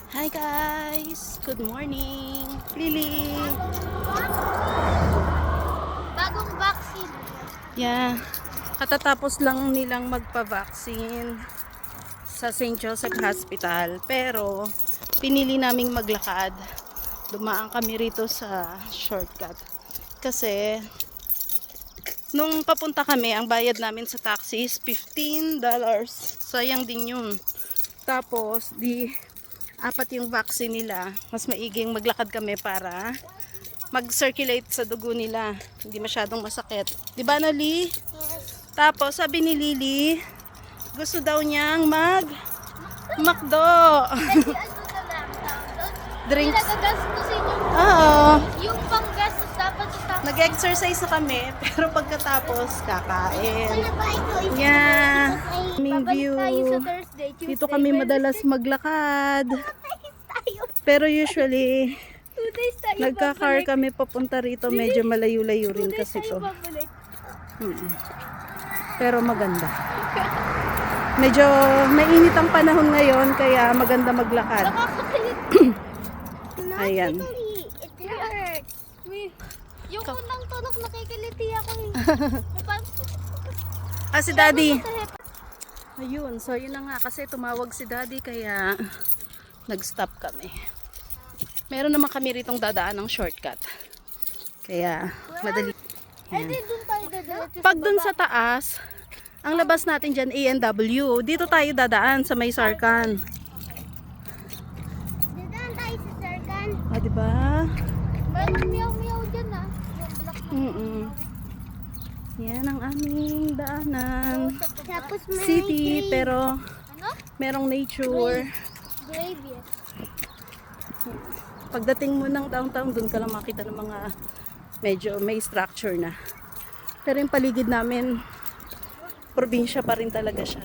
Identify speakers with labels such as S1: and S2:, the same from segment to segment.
S1: Hi guys! Good morning! Lily!
S2: Bagong vaccine.
S1: Yeah, katatapos lang nilang magpa-vaccine sa St. Joseph Hospital. Pero, pinili naming maglakad. Dumaan kami rito sa shortcut. Kasi, nung papunta kami, ang bayad namin sa taxi is $15. Sayang din yun. Tapos, apat yung vaccine nila. Mas maiging maglakad kami para mag-circulate sa dugo nila. Hindi masyadong masakit. Di ba, Nali?
S2: Yes.
S1: Tapos, sabi ni Lily, gusto daw niyang McDo.
S2: Kasi ano na lang, tawag doon?
S1: Drinks.
S2: Hindi nagagastusin
S1: Oo.
S2: yung panggastos dapat sa
S1: Nag-exercise na kami, pero pagkatapos, kakain. Yeah. Aming
S2: Babalik
S1: view.
S2: tayo sa Thursday, Tuesday,
S1: Dito kami madalas maglakad. Pero usually,
S2: 2 days tayo
S1: nagka-car kami papunta rito. Medyo malayo-layo rin
S2: 2 days
S1: kasi
S2: tayo
S1: to.
S2: babalik.
S1: Pero maganda. Medyo mainit ang panahon ngayon, kaya maganda maglakad.
S2: Nakakakilit.
S1: Ayan.
S2: It hurts. Yung unang tunog nakikiliti ako eh.
S1: Si Daddy. Ayun, so yun na nga kasi tumawag si Daddy kaya nag-stop kami. Meron naman kami ritong dadaan ng shortcut. Kaya madali.
S2: Eh di doon tayo dadiretso
S1: Pag dun sa taas, ang labas natin dyan A&W. Dito tayo dadaan sa may Sarkan.
S2: Dadaan tayo sa Sarkan.
S1: Diba?
S2: Meron meow-meow dyan ah. Yung black
S1: Yan ang aming daanan.
S2: Tapos may
S1: City, pero
S2: ano?
S1: merong nature.
S2: Gravy.
S1: Pagdating mo ng downtown, dun ka lang makita ng mga medyo may structure na. Pero yung paligid namin, probinsya pa rin talaga siya.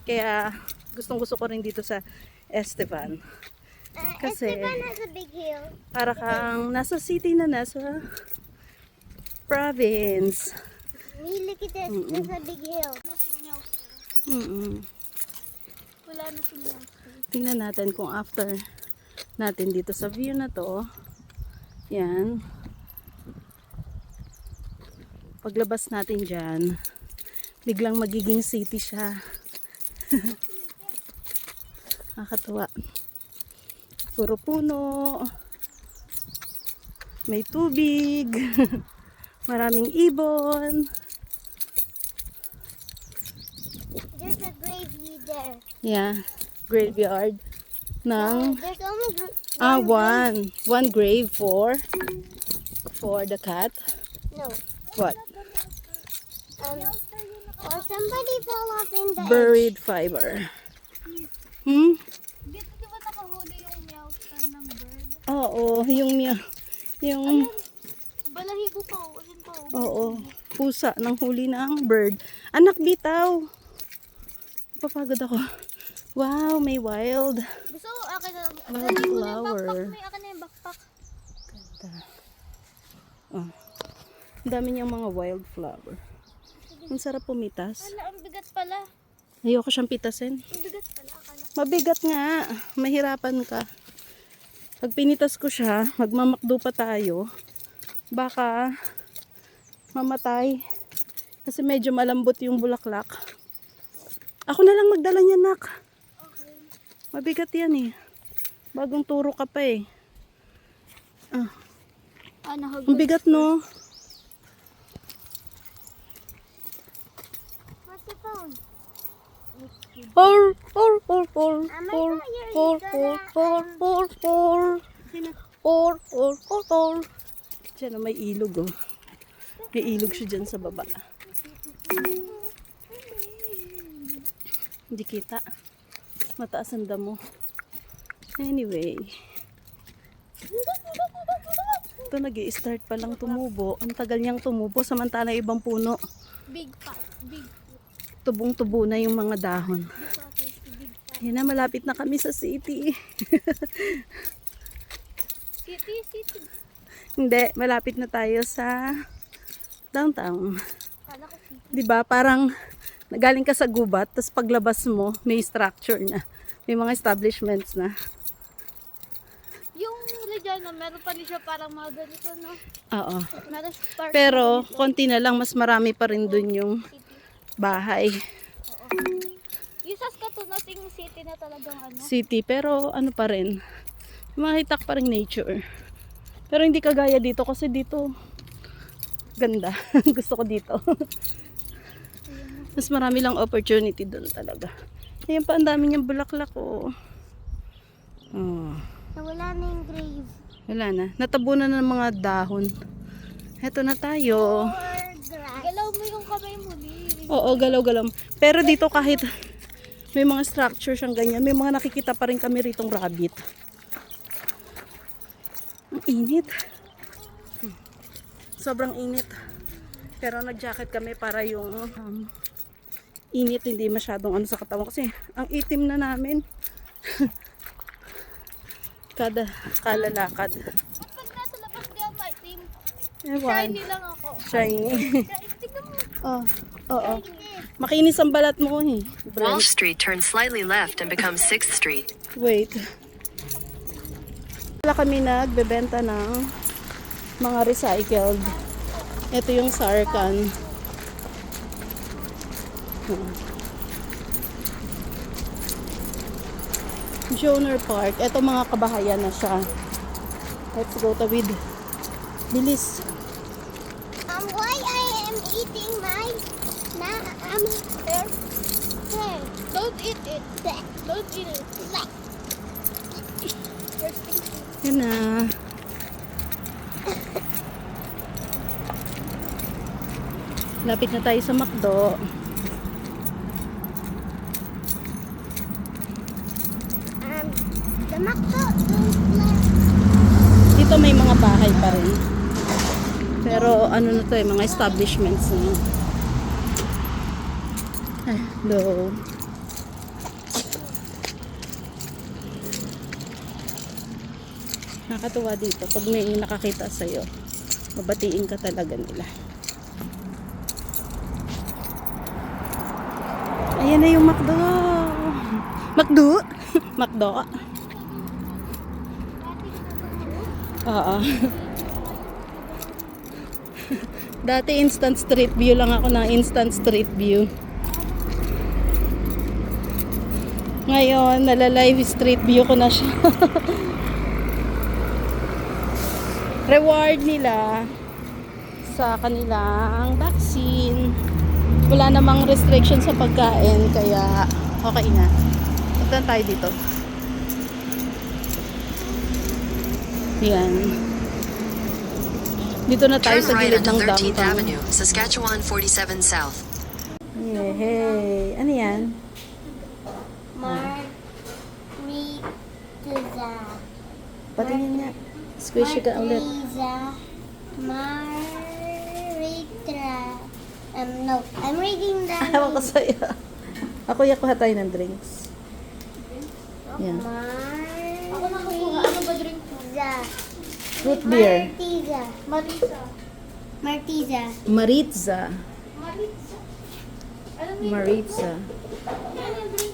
S1: Kaya gustong gusto ko rin dito sa Esteban. Kasi
S2: Esteban has a big hill.
S1: para kang nasa city na nasa province.
S2: Me, look at this. There's a big hill. Wala na si meow.
S1: Tingnan natin kung after natin dito sa view na to. Yan. Paglabas natin dyan, biglang magiging city siya. Nakakatuwa. Puro puno. May tubig. Maraming ibon.
S2: There's a gravy there.
S1: Yeah. Graveyard ng
S2: There's only
S1: one grave for the cat.
S2: No.
S1: What?
S2: Or somebody fell off in the
S1: Buried fiber.
S2: Dito di ba nakahuli yung meow ng bird?
S1: Oo, yung
S2: Balahibo pa oh. Ayun pa oh.
S1: oo, pusa ng huli ng bird. Anak bitaw. Papagod ako. Wow, may wild.
S2: Gusto ko akin na.
S1: Wild
S2: Dali mo na yung
S1: flower.
S2: backpack. May akin na yung backpack.
S1: Oh. Ang dami niyang mga wildflower. Ang sarap pumitas.
S2: Ala, ang bigat pala.
S1: Ayoko siyang pitasin.
S2: Ang bigat pala. Akala.
S1: Mabigat nga. Mahirapan ka. Pag pinitas ko siya, magmamakdo pa tayo. Baka mamatay. Kasi medyo malambot yung bulaklak. Ako na lang magdala niya, nak.
S2: Okay.
S1: Mabigat yan eh. Bagong turo ka pa eh.
S2: Nahagod.
S1: Ang bigat no.
S2: What's the phone?
S1: Por. Diyan may ilog oh. May ilog siya dyan sa baba. Hindi kita. Mataas ang damo. Anyway. Ito nag-i-start pa lang tumubo. Ang tagal niyang tumubo samantala ibang puno.
S2: Big pa. Big.
S1: Tubong-tubo na yung mga dahon.
S2: Big pa.
S1: Yan na, malapit na kami sa city.
S2: City.
S1: Hindi, malapit na tayo sa downtown.
S2: Kala ko city.
S1: 'Di ba? Parang galing ka sa gubat, tapos paglabas mo, may structure na. May mga establishments na.
S2: Yung Regina, meron pa rin siya parang mga ganito, no?
S1: Oo.
S2: Meron siya parang
S1: Pero,
S2: mga ganito.
S1: konti na lang. Mas marami pa rin dun yung
S2: City.
S1: bahay.
S2: Oo. Yung Saskatoon nating city na talagang ano.
S1: City. Pero, ano pa rin. Makita pa rin nature. Pero hindi kagaya dito kasi dito ganda. Gusto ko dito. Mas marami lang opportunity doon talaga. Ayan pa, ang dami niyang bulaklak, oh. Oh.
S2: Nawala na yung grave.
S1: Wala na. Natabunan na ng mga dahon. Heto na tayo.
S2: Galaw mo yung kamay mo, Lee.
S1: Oo, galaw-galaw. Pero dito kahit may mga structure siyang ganyan, may mga nakikita pa rin kami ritong rabbit. Ang init. Sobrang init. Pero nag-jacket kami para yung init hindi masyadong ano sa katawan kasi ang itim na namin. Kada kalalakad.
S2: Pag nasa labas ka, my team,
S1: Ewan.
S2: shiny lang ako.
S1: Shiny.
S2: Tingnan mo.
S1: Oh, oo. Makinis ang balat mo eh. Brent.
S3: Walsh Street turns slightly left and becomes 6th Street.
S1: Wait. Wala kami nagbebenta ng mga recycled. Ito yung Sarkan. Joner Park. Ito mga kabahayan na siya. Let's go tawid. Bilis.
S2: Why I am eating my here. Don't eat it. Don't eat it.
S1: Yan na. Lapit na tayo sa McDo.
S2: The McDo don't let.
S1: Dito may mga bahay pa rin. Pero ano na to eh, mga establishments na. Hello. Nakakatuwa dito. Pag may nakakita sa'yo, mabatiin ka talaga nila. Ayan na yung McDo. McDo? McDo? Oo. Dati instant street view lang ako ng instant street view. Ngayon, nala-live street view ko na siya. Reward nila sa kanilang vaccine. Wala namang restriction sa pagkain, kaya okay na. Punta tayo dito. Yan. Dito na tayo
S3: Turn
S1: sa
S3: right
S1: gilid
S3: onto
S1: ng
S3: 13th
S1: downtown.
S3: Avenue, Saskatchewan 47 South.
S1: Hey, ano yan?
S2: Margarita.
S1: Patingin nga. Squishy ka ulit.
S2: Margarita. No, I'm reading that.
S1: Ewan ko sa'yo. Ako yakuha tayo ng drinks. Yan.
S2: Ako nakakuha. Ano ba drink mo?
S1: Root beer.
S2: Martiza. Martiza.
S1: Maritza.
S2: Maritza. Alam mo
S1: Maritza.
S2: yan yung drink